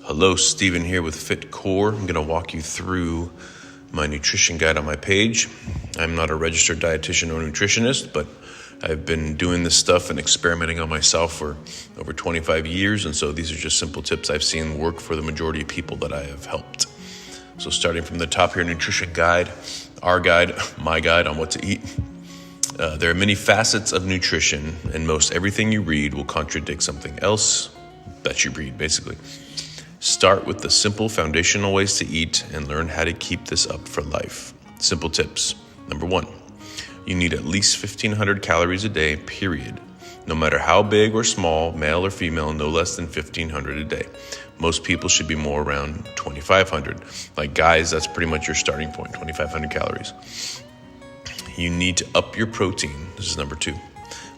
Hello, Steven here with Fitcore. I'm going to walk you through my nutrition guide on my page. I'm not a registered dietitian or nutritionist, but I've been doing this stuff and experimenting on myself for over 25 years, and so these are just simple tips I've seen work for the majority of people that I have helped. So starting from the top here, nutrition guide, our guide, my guide on what to eat. There are many facets of nutrition, and most everything you read will contradict something else that you read, basically. Start with the simple foundational ways to eat and learn how to keep this up for life. Simple tips. Number 1, you need at least 1,500 calories a day, period. No matter how big or small, male or female, no less than 1,500 a day. Most people should be more around 2,500. Like guys, that's pretty much your starting point, 2,500 calories. You need to up your protein. This is number 2.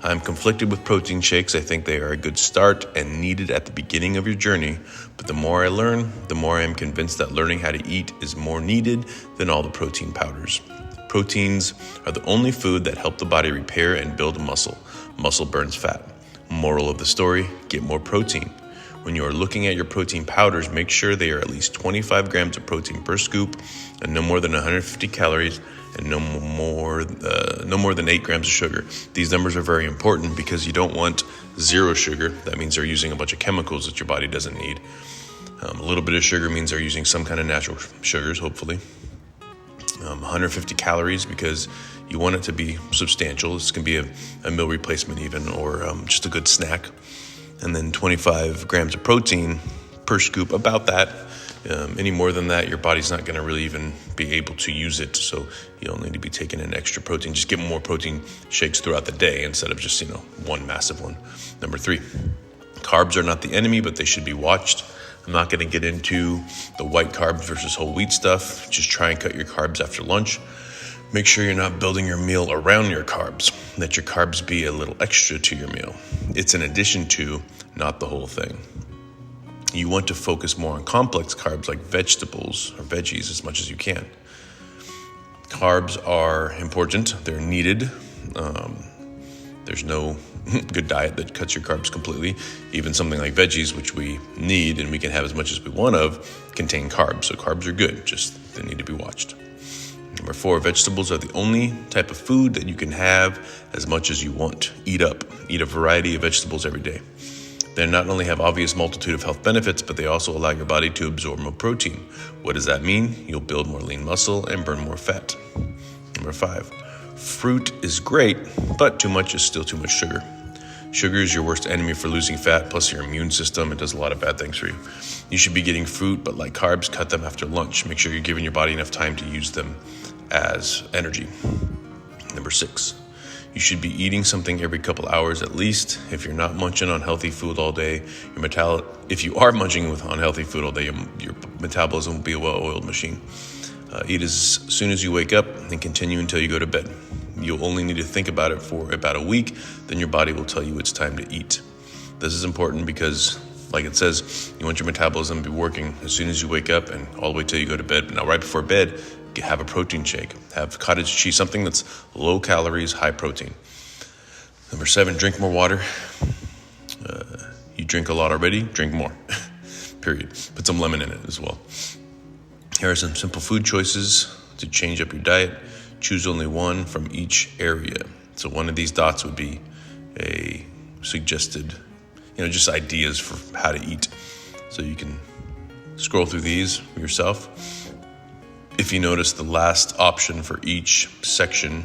I'm conflicted with protein shakes. I think they are a good start and needed at the beginning of your journey. But the more I learn, the more I am convinced that learning how to eat is more needed than all the protein powders. Proteins are the only food that help the body repair and build muscle. Muscle burns fat. Moral of the story, get more protein. When you are looking at your protein powders, make sure they are at least 25 grams of protein per scoop and no more than 150 calories and no more than 8 grams of sugar. These numbers are very important because you don't want zero sugar. That means they're using a bunch of chemicals that your body doesn't need. A little bit of sugar means they're using some kind of natural sugars, hopefully. 150 calories because you want it to be substantial. This can be a meal replacement even, or just a good snack. And then 25 grams of protein per scoop, about that. Any more than that, your body's not going to really even be able to use it. So you'll need to be taking in extra protein. Just get more protein shakes throughout the day instead of just, one massive one. Number 3, carbs are not the enemy, but they should be watched. I'm not going to get into the white carbs versus whole wheat stuff. Just try and cut your carbs after lunch. Make sure you're not building your meal around your carbs. Let your carbs be a little extra to your meal. It's an addition to, not the whole thing. You want to focus more on complex carbs like vegetables or veggies as much as you can. Carbs are important. They're needed. There's no good diet that cuts your carbs completely. Even something like veggies, which we need and we can have as much as we want of, contain carbs. So carbs are good, just they need to be watched. Number 4, vegetables are the only type of food that you can have as much as you want. Eat a variety of vegetables every day. They not only have obvious multitude of health benefits, but they also allow your body to absorb more protein. What does that mean? You'll build more lean muscle and burn more fat. Number 5, fruit is great, but too much is still too much sugar. Sugar is your worst enemy for losing fat, plus your immune system. It does a lot of bad things for you. You should be getting fruit, but like carbs, cut them after lunch. Make sure you're giving your body enough time to use them as energy. Number 6, you should be eating something every couple hours at least. If you're not munching on healthy food all day, if you are munching on healthy food all day, your metabolism will be a well-oiled machine. Eat as soon as you wake up and continue until you go to bed. You'll only need to think about it for about a week, then your body will tell you it's time to eat. This is important because, like it says, you want your metabolism to be working as soon as you wake up and all the way till you go to bed. Now, right before bed, have a protein shake. Have cottage cheese, something that's low calories, high protein. Number 7, drink more water. You drink a lot already, drink more. Period. Put some lemon in it as well. Here are some simple food choices to change up your diet. Choose only one from each area. So one of these dots would be a suggested, just ideas for how to eat. So you can scroll through these yourself. If you notice, the last option for each section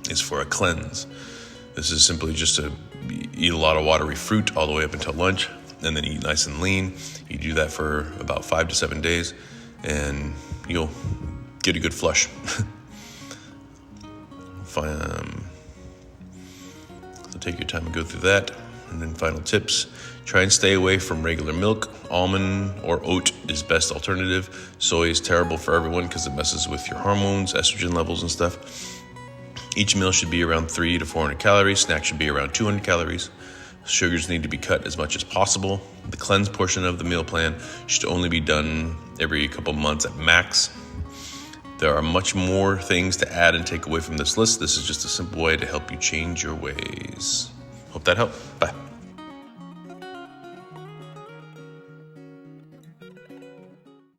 is for a cleanse. This is simply just to eat a lot of watery fruit all the way up until lunch, and then eat nice and lean. You do that for about 5 to 7 days, and you'll get a good flush. So take your time and go through that. And then final tips. Try and stay away from regular milk. Almond or oat is best alternative. Soy is terrible for everyone because it messes with your hormones, estrogen levels and stuff. Each meal should be around 300 to 400 calories. Snacks should be around 200 calories. Sugars need to be cut as much as possible. The cleanse portion of the meal plan should only be done every couple months at max. There are much more things to add and take away from this list. This is just a simple way to help you change your ways. Hope that helped. Bye.